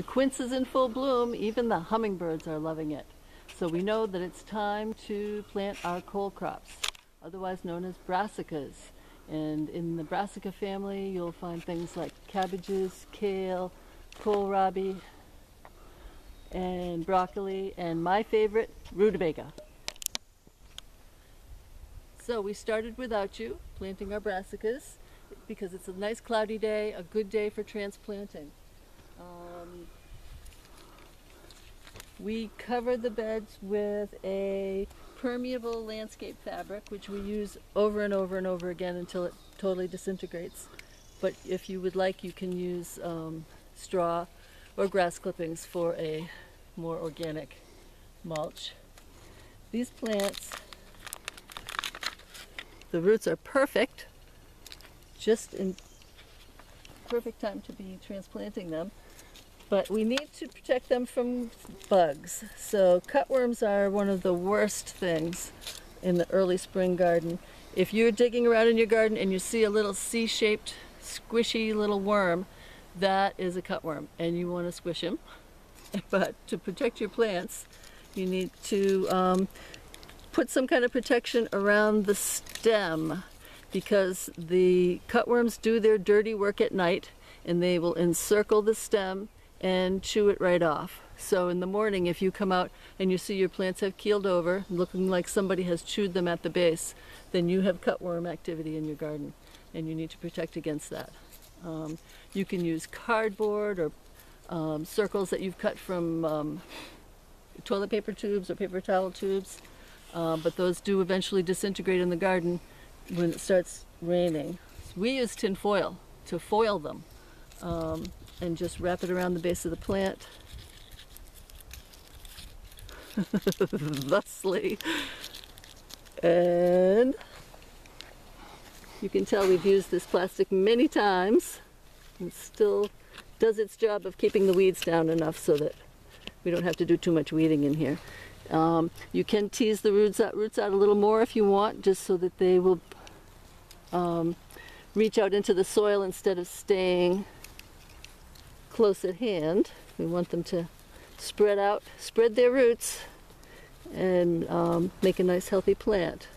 The quince is in full bloom. Even the hummingbirds are loving it. So we know that it's time to plant our cole crops, otherwise known as brassicas. And in the brassica family, you'll find things like cabbages, kale, kohlrabi, and broccoli, and my favorite, rutabaga. So we started without you, planting our brassicas, because it's a nice cloudy day, a good day for transplanting. We cover the beds with a permeable landscape fabric, which we use over and over and over again until it totally disintegrates. But if you would like, you can use straw or grass clippings for a more organic mulch. These plants, the roots are perfect, just in perfect time to be transplanting them. But we need to protect them from bugs. So cutworms are one of the worst things in the early spring garden. If you're digging around in your garden and you see a little C-shaped, squishy little worm, that is a cutworm, and you want to squish him. But to protect your plants, you need to put some kind of protection around the stem, because the cutworms do their dirty work at night, and they will encircle the stem and chew it right off. So in the morning, if you come out and you see your plants have keeled over, looking like somebody has chewed them at the base, then you have cutworm activity in your garden, and you need to protect against that. You can use cardboard or circles that you've cut from toilet paper tubes or paper towel tubes, but those do eventually disintegrate in the garden when it starts raining. We use tin foil to foil them, and just wrap it around the base of the plant thusly. And you can tell we've used this plastic many times. It still does its job of keeping the weeds down enough so that we don't have to do too much weeding in here. You can tease the roots out a little more if you want, just so that they will reach out into the soil instead of staying close at hand. We want them to spread out, spread their roots, and make a nice healthy plant.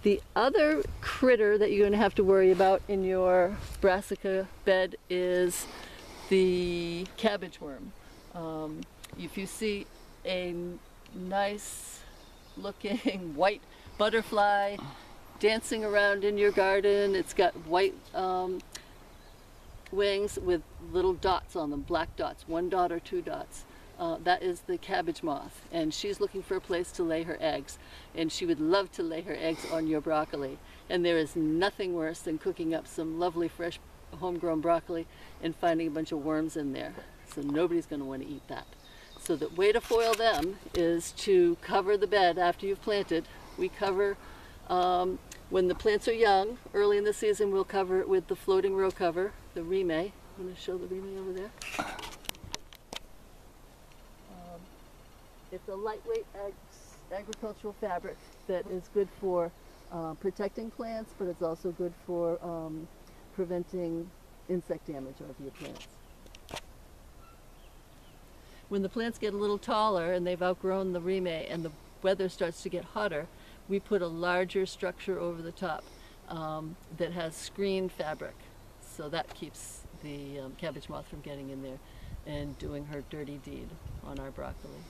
The other critter that you're going to have to worry about in your brassica bed is the cabbage worm. If you see a nice looking white butterfly dancing around in your garden, it's got white wings with little dots on them, black dots, 1 dot or 2 dots. That is the cabbage moth, and she's looking for a place to lay her eggs, and she would love to lay her eggs on your broccoli. And there is nothing worse than cooking up some lovely fresh homegrown broccoli and finding a bunch of worms in there. So nobody's going to want to eat that. So the way to foil them is to cover the bed after you've planted. We cover when the plants are young, early in the season, we'll cover it with the floating row cover, the Rime. I'm going to show the Rime over there. It's a lightweight agricultural fabric that is good for protecting plants, but it's also good for preventing insect damage of your plants. When the plants get a little taller and they've outgrown the Rime and the weather starts to get hotter, we put a larger structure over the top that has screen fabric. So that keeps the cabbage moth from getting in there and doing her dirty deed on our broccoli.